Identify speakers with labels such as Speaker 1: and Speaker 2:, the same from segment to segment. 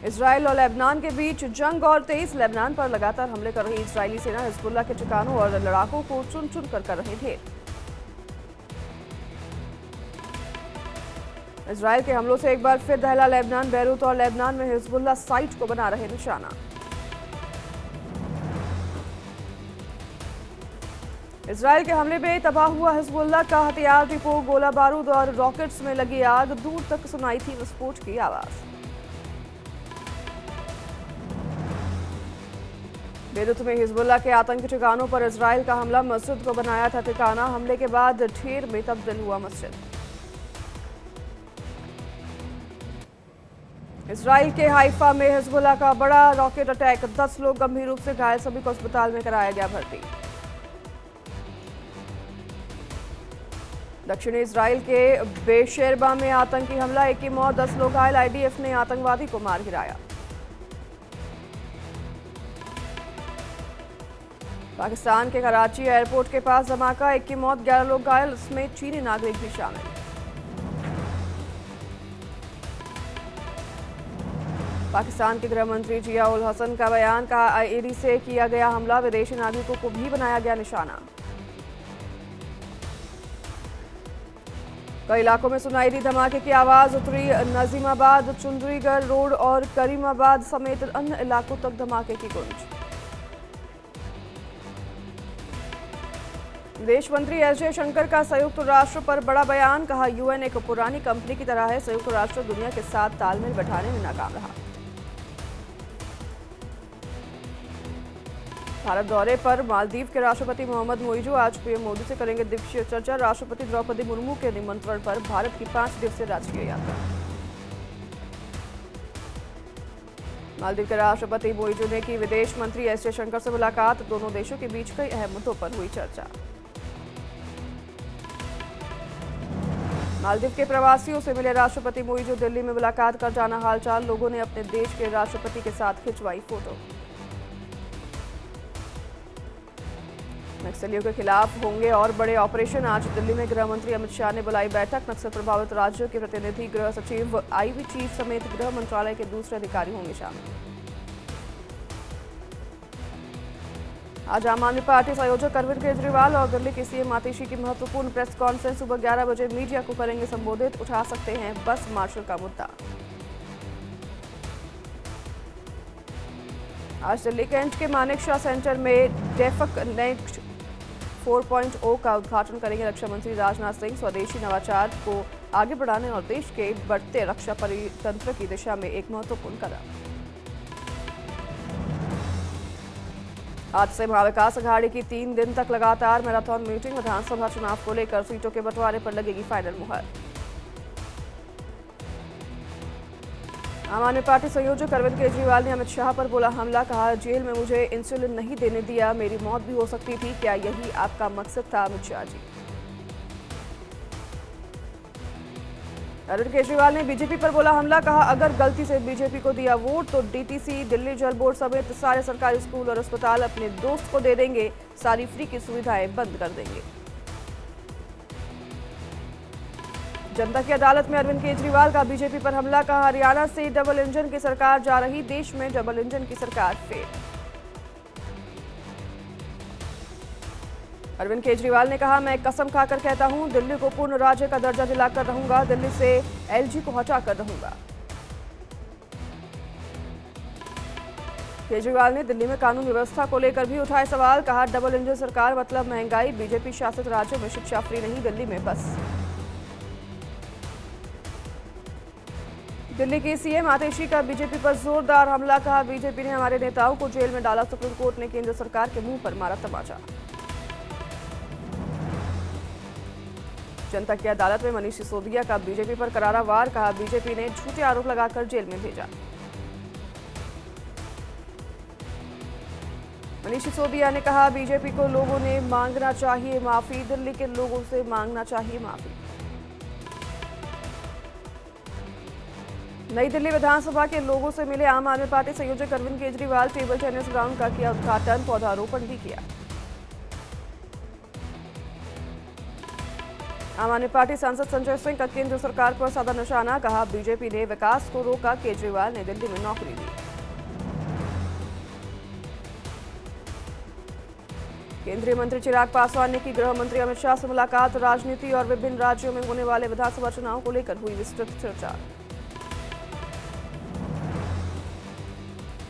Speaker 1: Israel और Lebanon के बीच जंग और तेज। लेबनान पर लगातार हमले कर रही इजरायली सेना हिजबुल्लाह के ठिकानों और लड़ाकों को चुन चुन कर रही ढेर। इजराइल के हमलों से एक बार फिर दहला लेबनान। बैरूत और लेबनान में हिजबुल्लाह साइट को बना रहे निशाना। इजराइल के हमले में तबाह हुआ हिजबुल्लाह का हथियार डिपो। गोला बारूद और रॉकेट्स में लगी आग। दूर तक सुनाई थी विस्फोट की आवाज। बेरूत में हिजबुल्लाह के आतंकी ठिकानों पर इजराइल का हमला। मस्जिद को बनाया था ठिकाना। हमले के बाद ढेर में तब्दील हुआ मस्जिद। इजराइल के हाइफा में हिजबुल्लाह का बड़ा रॉकेट अटैक। 10 लोग गंभीर रूप से घायल, सभी को अस्पताल में कराया गया भर्ती। दक्षिणी इजराइल के बेशेरबा में आतंकी हमला। एक की मौत, 10 लोग घायल। आईडीएफ ने आतंकवादी को मार गिराया। पाकिस्तान के कराची एयरपोर्ट के पास धमाका। एक की मौत, 11 लोग घायल, इसमें चीनी नागरिक भी शामिल। पाकिस्तान के गृह मंत्री जिया उल हसन का बयान। कहा आईईडी से किया गया हमला, विदेशी नागरिकों को भी बनाया गया निशाना। कई इलाकों में सुनाई दी धमाके की आवाज। उत्तरी नजीमाबाद, चुंदरीगढ़ रोड और करीमाबाद समेत अन्य इलाकों तक धमाके की गूंज। विदेश मंत्री एस जयशंकर का संयुक्त राष्ट्र पर बड़ा बयान। कहा यूएन एक पुरानी कंपनी की तरह है। संयुक्त राष्ट्र दुनिया के साथ तालमेल बैठाने में नाकाम रहा। भारत दौरे पर मालदीव के राष्ट्रपति मोहम्मद मोइजू आज पीएम मोदी से करेंगे द्विपक्षीय चर्चा। राष्ट्रपति द्रौपदी मुर्मू के निमंत्रण पर भारत की 5 दिवसीय राष्ट्रीय यात्रा। मालदीव के राष्ट्रपति मोइजू ने की विदेश मंत्री एस जयशंकर से मुलाकात। दोनों देशों के बीच कई अहम मुद्दों पर हुई चर्चा। मालदीव के प्रवासियों से मिले राष्ट्रपति मोइजू। दिल्ली में मुलाकात कर जाना हालचाल। लोगों ने अपने देश के राष्ट्रपति के साथ खिंचवाई फोटो। नक्सलियों के खिलाफ होंगे और बड़े ऑपरेशन। आज दिल्ली में गृह मंत्री अमित शाह ने बुलाई बैठक। नक्सल प्रभावित राज्यों के प्रतिनिधि, गृह सचिव, आईबी चीफ समेत गृह मंत्रालय के दूसरे अधिकारी होंगे शामिल। आज आम आदमी पार्टी संयोजक अरविंद केजरीवाल और दिल्ली के सीएम आतिशी की महत्वपूर्ण प्रेस कॉन्फ्रेंस। सुबह 11 बजे मीडिया को करेंगे संबोधित। उठा सकते हैं बस मार्शल का मुद्दा। आज दिल्ली कैंट के मानेकशॉ सेंटर में डेफक नेक्स्ट 4.0 का उद्घाटन करेंगे रक्षा मंत्री राजनाथ सिंह। स्वदेशी नवाचार को आगे बढ़ाने और देश के बढ़ते रक्षा परितंत्र की दिशा में एक महत्वपूर्ण कदम। आज से महाविकास अघाड़ी की 3 दिन तक लगातार मैराथन मीटिंग। विधानसभा चुनाव को लेकर सीटों के बंटवारे पर लगेगी फाइनल मुहर। आम आदमी पार्टी संयोजक अरविंद केजरीवाल ने अमित शाह पर बोला हमला। कहा जेल में मुझे इंसुलिन नहीं देने दिया, मेरी मौत भी हो सकती थी। क्या यही आपका मकसद था अमित शाह जी? अरविंद केजरीवाल ने बीजेपी पर बोला हमला। कहा अगर गलती से बीजेपी को दिया वोट तो डीटीसी, दिल्ली जल बोर्ड समेत सारे सरकारी स्कूल और अस्पताल अपने दोस्त को दे देंगे। सारी फ्री की सुविधाएं बंद कर देंगे। जनता की अदालत में अरविंद केजरीवाल का बीजेपी पर हमला। कहा हरियाणा से डबल इंजन की सरकार जा रही, देश में डबल इंजन की सरकार फेल। अरविंद केजरीवाल ने कहा मैं कसम खाकर कहता हूं, दिल्ली को पूर्ण राज्य का दर्जा दिलाकर रहूंगा। दिल्ली से एलजी को हटाकर रहूंगा। केजरीवाल ने दिल्ली में कानून व्यवस्था को लेकर भी उठाए सवाल। कहा डबल इंजन सरकार मतलब महंगाई। बीजेपी शासित राज्यों में शिक्षा फ्री नहीं, दिल्ली में बस। दिल्ली के सीएम आतिशी का बीजेपी पर जोरदार हमला। कहा बीजेपी ने हमारे नेताओं को जेल में डाला, सुप्रीम कोर्ट ने केंद्र सरकार के मुंह पर मारा तमाचा। जनता की अदालत में मनीष सिसोदिया का बीजेपी पर करारा वार। कहा बीजेपी ने झूठे आरोप लगाकर जेल में भेजा। मनीष सिसोदिया ने कहा बीजेपी को लोगों ने मांगना चाहिए माफी, दिल्ली के लोगों से मांगना चाहिए माफी। नई दिल्ली विधानसभा के लोगों से मिले आम आदमी पार्टी संयोजक Arvind Kejriwal. Table tennis ground का किया उद्घाटन, पौधारोपण भी किया। आम आदमी पार्टी सांसद संजय सिंह का केंद्र सरकार पर साधा निशाना, कहा बीजेपी ने विकास को रोका, केजरीवाल ने दिल्ली में नौकरी दी। केंद्रीय मंत्री चिराग पासवान ने की गृह मंत्री अमित शाह से मुलाकात, राजनीति और विभिन्न राज्यों में होने वाले विधानसभा चुनाव को लेकर हुई विस्तृत चर्चा।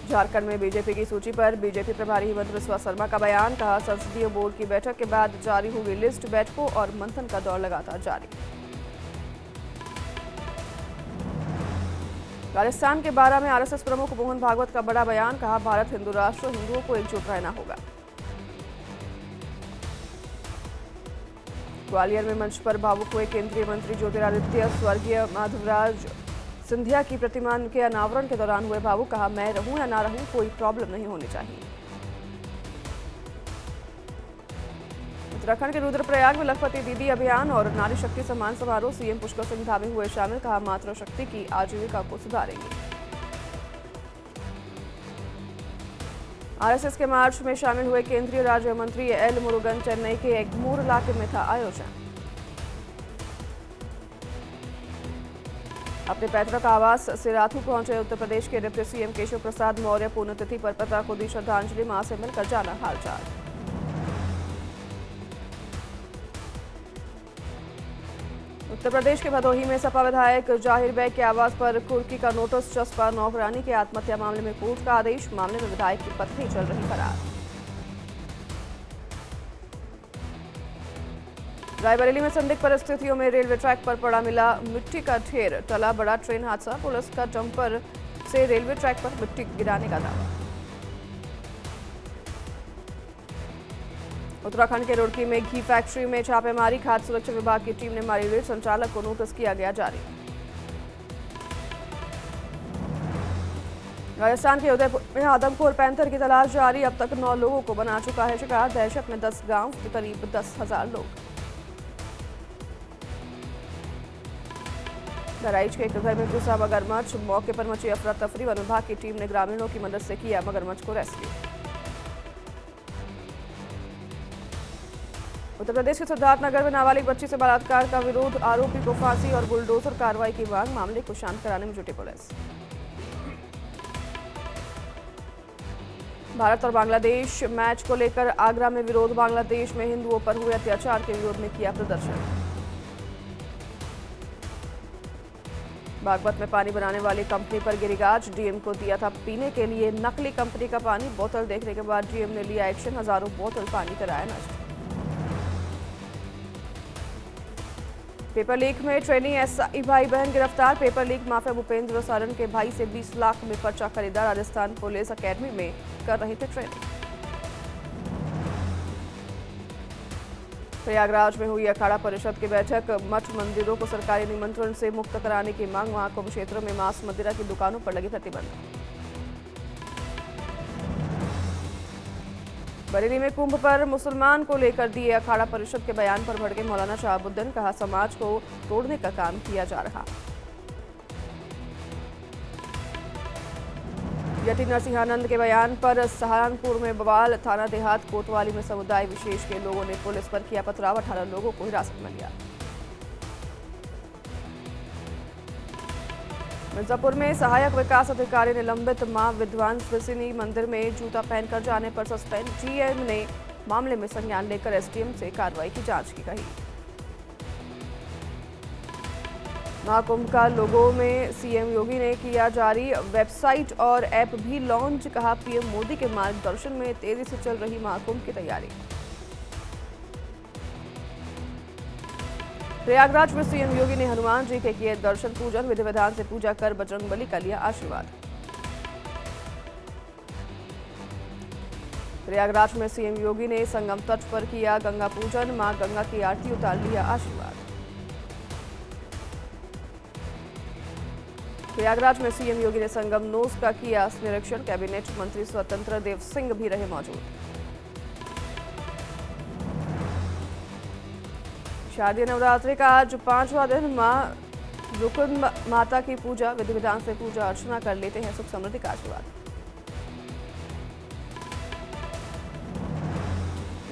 Speaker 1: झारखंड में बीजेपी की सूची पर बीजेपी प्रभारी हिमंत बिस्वा शर्मा का बयान, कहा संसदीय बोर्ड की बैठक के बाद जारी होगी लिस्ट, बैठकों और मंथन का दौर लगातार जारी। राजस्थान के बारा में आरएसएस प्रमुख मोहन भागवत का बड़ा बयान, कहा भारत हिंदू राष्ट्र, हिंदुओं को एकजुट रहना होगा। ग्वालियर में मंच पर भावुक हुए केंद्रीय मंत्री ज्योतिरादित्य, स्वर्गीय माधवराज सिंधिया की प्रतिमा के अनावरण के दौरान हुए भावुक, कहा मैं रहूं या ना रहूं कोई प्रॉब्लम नहीं होनी चाहिए। उत्तराखंड के रुद्रप्रयाग में लखपति दीदी अभियान और नारी शक्ति सम्मान समारोह, सीएम पुष्कर सिंह धामी हुए शामिल, कहा मातृशक्ति की आजीविका को सुधारेंगे। आरएसएस के मार्च में शामिल हुए केंद्रीय राज्य मंत्री एल मुरुगन, चेन्नई के एग्मूर इलाके में था आयोजन। अपने पैतृक आवास सिराथू पहुंचे उत्तर प्रदेश के डिप्टी सीएम केशव प्रसाद मौर्य, पुण्यतिथि पर पिता को दी श्रद्धांजलि, मां से मिलकर जाना हालचाल। उत्तर प्रदेश के भदोही में सपा विधायक जाहिर बेग के आवास पर कुर्की का नोटिस चस्पा, नौकरानी के आत्महत्या मामले में कोर्ट का आदेश, मामले में विधायक की पत्नी चल रही फरार। रायबरेली में संदिग्ध परिस्थितियों में रेलवे ट्रैक पर पड़ा मिला मिट्टी का ढेर, टला बड़ा ट्रेन हादसा, पुलिस का डंपर से रेलवे ट्रैक पर मिट्टी गिराने का दावा। उत्तराखंड के रुड़की में घी फैक्ट्री में छापेमारी, खाद्य सुरक्षा विभाग की टीम ने मारी रेड, संचालक को नोटिस किया गया जारी। राजस्थान के उदयपुर में आदमखोर पैंथर की तलाश जारी, अब तक 9 लोगों को बना चुका है शिकार, दहशत में 10 गांव के करीब 10,000 लोग। बहराइच के एक घर में घुसा मगरमच्छ, मौके पर मची अफरा तफरी, वन विभाग की टीम ने ग्रामीणों की मदद से किया मगरमच्छ को रेस्क्यू। उत्तर प्रदेश के सिद्धार्थनगर में नाबालिग बच्ची से बलात्कार का विरोध, आरोपी को फांसी और बुलडोजर कार्रवाई की मांग, मामले को शांत कराने में जुटी पुलिस। भारत और बांग्लादेश मैच को लेकर आगरा में विरोध, बांग्लादेश में हिंदुओं पर हुए अत्याचार के विरोध में किया प्रदर्शन। बागपत में पानी बनाने वाली कंपनी पर गिरी गाज, डीएम को दिया था पीने के लिए नकली कंपनी का पानी, बोतल देखने के बाद डीएम ने लिया एक्शन, हजारों बोतल पानी कराया नष्ट। पेपर लीक में ट्रेनी एसआई भाई बहन गिरफ्तार, paper leak mafia Bhupendra Saran के भाई से 20 लाख में पर्चा खरीदा, राजस्थान पुलिस अकेडमी में कर रहे थे ट्रेनिंग। प्रयागराज में हुई अखाड़ा परिषद की बैठक, मठ मंदिरों को सरकारी निमंत्रण से मुक्त कराने की मांग, महाकुंभ क्षेत्र में मांस मदिरा की दुकानों पर लगे प्रतिबंध। बरेली में कुंभ पर मुसलमान को लेकर दिए अखाड़ा परिषद के बयान पर भड़के मौलाना शहाबुद्दीन, कहा समाज को तोड़ने का काम किया जा रहा। यति नरसिंहानंद के बयान पर सहारनपुर में बवाल, थाना देहात कोतवाली में समुदाय विशेष के लोगों ने पुलिस पर किया पथराव, 18 लोगों को हिरासत में लिया। मिर्जापुर में सहायक विकास अधिकारी निलंबित, मां विद्वांसनी मंदिर में जूता पहनकर जाने पर सस्पेंड, जीएम ने मामले में संज्ञान लेकर एसडीएम से कार्रवाई की जांच की कही। महाकुंभ का लोगो में सीएम योगी ने किया जारी, वेबसाइट और ऐप भी लॉन्च, कहा पीएम मोदी के मार्गदर्शन में तेजी से चल रही महाकुंभ की तैयारी। प्रयागराज में सीएम योगी ने हनुमान जी के किए दर्शन पूजन, विधि विधान से पूजा कर बजरंगबली का लिया आशीर्वाद। प्रयागराज में सीएम योगी ने संगम तट पर किया गंगा पूजन, मां गंगा की आरती उतार लिया आशीर्वाद। प्रयागराज में सीएम योगी ने संगम नोस का किया निरीक्षण, कैबिनेट मंत्री स्वतंत्र देव सिंह भी रहे मौजूद। शारदीय नवरात्रि का आज 5वां दिन, मां रुकुन माता की पूजा, विधि विधान से पूजा अर्चना कर लेते हैं सुख समृद्धि का आशीर्वाद।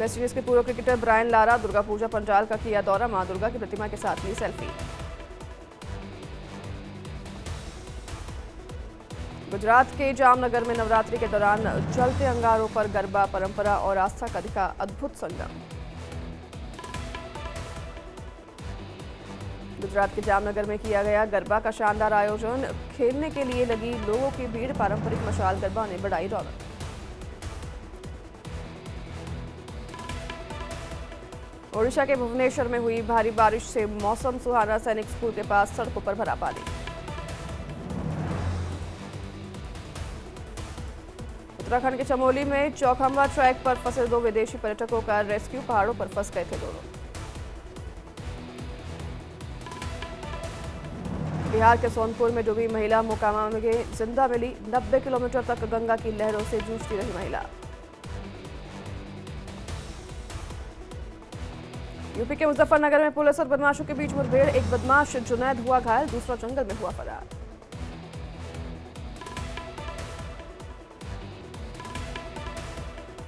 Speaker 1: वेस्टइंडीज के पूर्व cricketer Brian Lara Durga Puja pandal का किया दौरा, मां दुर्गा की प्रतिमा के साथ ली सेल्फी। गुजरात के जामनगर में नवरात्रि के दौरान जलते अंगारों पर गरबा, परंपरा और आस्था का दिखा अद्भुत संगम। गुजरात के जामनगर में किया गया गरबा का शानदार आयोजन, खेलने के लिए लगी लोगों की भीड़, पारंपरिक मशाल गरबा ने बढ़ाई रौनक। ओडिशा के भुवनेश्वर में हुई भारी बारिश से मौसम सुहाना, सैनिक स्कूल के पास सड़कों पर भरा पानी। उत्तराखंड के चमोली में चौखंबा ट्रैक पर फंसे 2 विदेशी पर्यटकों का रेस्क्यू, पहाड़ों पर फंस गए थे दोनों। बिहार के सोनपुर में डूबी महिला मोकामा में जिंदा मिली, 90 किलोमीटर तक गंगा की लहरों से जूझती रही महिला। यूपी के मुजफ्फरनगर में पुलिस और बदमाशों के बीच मुठभेड़, एक बदमाश जुनैद हुआ घायल, दूसरा जंगल में हुआ फरार।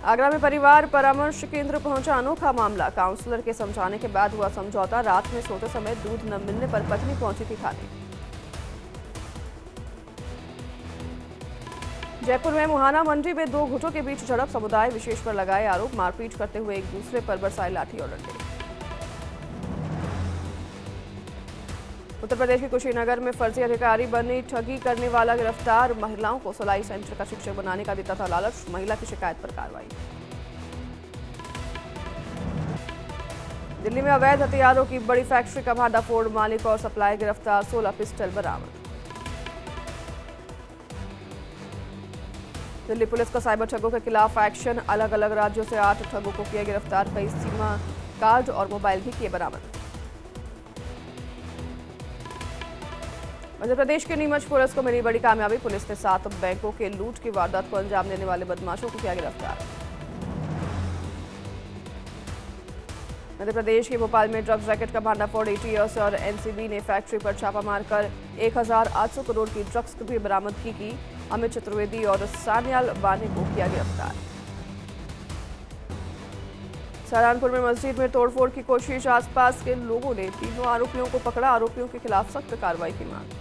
Speaker 1: आगरा में परिवार परामर्श केंद्र पहुंचा अनोखा मामला, काउंसलर के समझाने के बाद हुआ समझौता, रात में सोते समय दूध न मिलने पर पत्नी पहुंची थी थाने। जयपुर में मुहाना मंडी में 2 गुटों के बीच झड़प, समुदाय विशेष पर लगाए आरोप, मारपीट करते हुए एक दूसरे पर बरसाए लाठी और डंडे। उत्तर प्रदेश के कुशीनगर में फर्जी अधिकारी बनी ठगी करने वाला गिरफ्तार, महिलाओं को सिलाई सेंटर का शिक्षक बनाने का देता था लालच, महिला की शिकायत पर कार्रवाई। दिल्ली में अवैध हथियारों की बड़ी फैक्ट्री का भांडाफोड़, मालिक और सप्लाई गिरफ्तार, 16 पिस्टल बरामद। दिल्ली पुलिस का साइबर ठगों के खिलाफ एक्शन, अलग अलग राज्यों से 8 ठगों को किया गिरफ्तार, कई सीमा कार्ड और मोबाइल भी किए बरामद। मध्य प्रदेश के नीमच पुलिस को मिली बड़ी कामयाबी, पुलिस ने 7 बैंकों के लूट की वारदात को अंजाम देने वाले बदमाशों को किया गिरफ्तार। मध्य प्रदेश के भोपाल में ड्रग्स रैकेट का भांडाफोड़, एटीएस और एनसीबी ने फैक्ट्री पर छापा मारकर 1800 करोड़ की ड्रग्स भी बरामद की। अमित चतुर्वेदी और सान्याल बाने को किया गिरफ्तार। सहारनपुर में मस्जिद में तोड़फोड़ की कोशिश, आसपास के लोगों ने तीनों आरोपियों को पकड़ा, आरोपियों के खिलाफ सख्त कार्रवाई की मांग।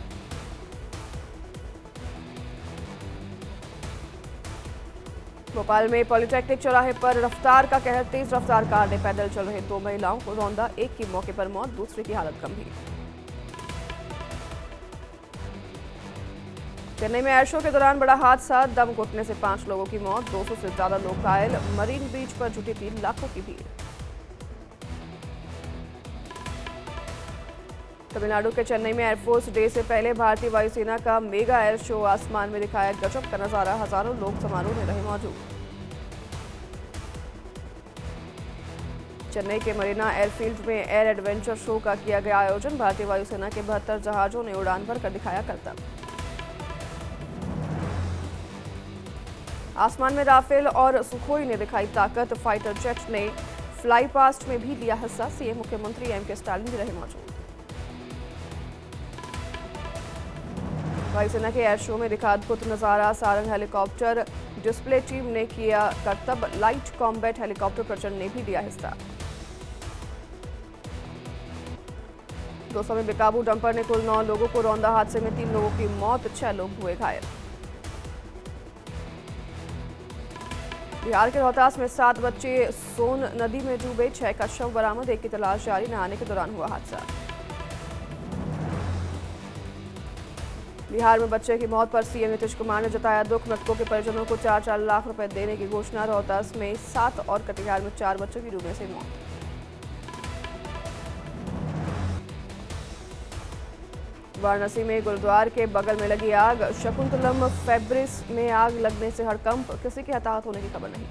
Speaker 1: भोपाल में पॉलिटेक्निक चौराहे पर रफ्तार का कहर, तेज रफ्तार कार ने पैदल चल रहे 2 महिलाओं को रौंदा, एक की मौके पर मौत, दूसरे की हालत गंभीर। चेन्नई में एयर शो के दौरान बड़ा हादसा, दम घुटने से 5 लोगों की मौत, 200 से ज्यादा लोग घायल, मरीन बीच पर जुटी थी लाखों की भीड़। तमिलनाडु के चेन्नई में एयरफोर्स डे से पहले भारतीय वायुसेना का मेगा एयर शो, आसमान में दिखाया गजब का नजारा, हजारों लोग समारोह में रहे मौजूद। चेन्नई के मरीना एयरफील्ड में एयर एडवेंचर शो का किया गया आयोजन, भारतीय वायुसेना के 72 जहाजों ने उड़ान भरकर दिखाया करतब। आसमान में राफेल और सुखोई ने दिखाई ताकत, फाइटर जेट ने फ्लाई पास्ट में भी लिया हिस्सा, सीएम मुख्यमंत्री एमके स्टालिन भी रहे मौजूद। वायुसेना के एयर शो में दिखा अद्भुत नजारा, सारंग हेलीकॉप्टर डिस्प्ले टीम ने किया करतब, लाइट कॉम्बैट हेलीकॉप्टर प्रचंड ने भी लिया हिस्सा। 200 में बेकाबू डंपर ने कुल 9 लोगों को रौंदा, हादसे में 3 लोगों की मौत, 6 लोग हुए घायल। बिहार के रोहतास में 7 बच्चे सोन नदी में डूबे, 6 का शव बरामद, 1 की तलाश जारी, नहाने के दौरान हुआ हादसा। बिहार में बच्चे की मौत पर सीएम नीतीश कुमार ने जताया दुख, मृतकों के परिजनों को 4-4 लाख रुपए देने की घोषणा। रोहतास में 7 और कटिहार में 4 बच्चों की डूबने से मौत। वाराणसी में गुरुद्वार के बगल में लगी आग, शकुंतलम फैब्रिस में आग लगने से हड़कंप, किसी के हताहत होने की खबर नहीं।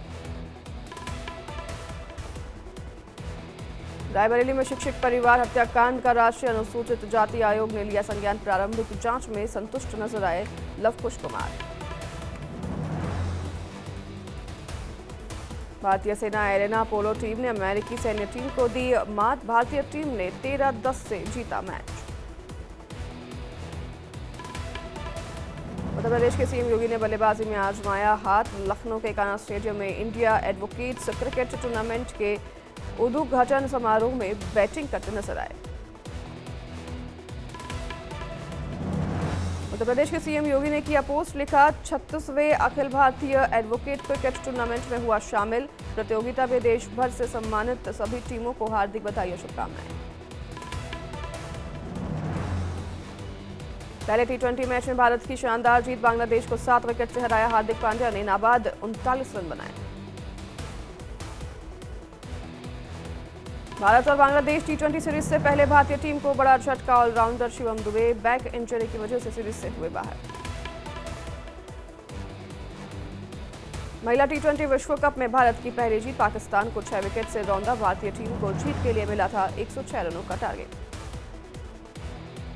Speaker 1: रायबरेली में शिक्षक परिवार हत्याकांड का राष्ट्रीय अनुसूचित जाति आयोग ने लिया संज्ञान, प्रारंभिक जांच में संतुष्ट नजर आए लवकुश कुमार। भारतीय सेना एरेना पोलो टीम ने अमेरिकी सैन्य टीम को दी मात, भारतीय टीम ने 13-10 से जीता मैच। उत्तर प्रदेश के सीएम योगी ने बल्लेबाजी में आजमाया हाथ। लखनऊ के कान्हा स्टेडियम में इंडिया एडवोकेट्स क्रिकेट टूर्नामेंट के उद्घाटन समारोह में बैटिंग करते नजर आए। उत्तर प्रदेश के सीएम योगी ने किया पोस्ट, लिखा 36वें Akhil Bharatiya advocate cricket tournament में हुआ शामिल। प्रतियोगिता में देश भर से सम्मानित सभी टीमों को हार्दिक बधाई और शुभकामनाएं। पहले टी20 मैच में भारत की शानदार जीत, बांग्लादेश को 7 विकेट से हराया। हार्दिक पांड्या ने नाबाद 39 रन बनाए। भारत और बांग्लादेश टी20 सीरीज से पहले भारतीय टीम को बड़ा झटका। All rounder Shivam Dube back injury की वजह से सीरीज से हुए बाहर। महिला टी20 विश्व कप में भारत की पहली जीत, पाकिस्तान को 6 विकेट से रौंदा। भारतीय टीम को जीत के लिए मिला था 106 रनों का टारगेट।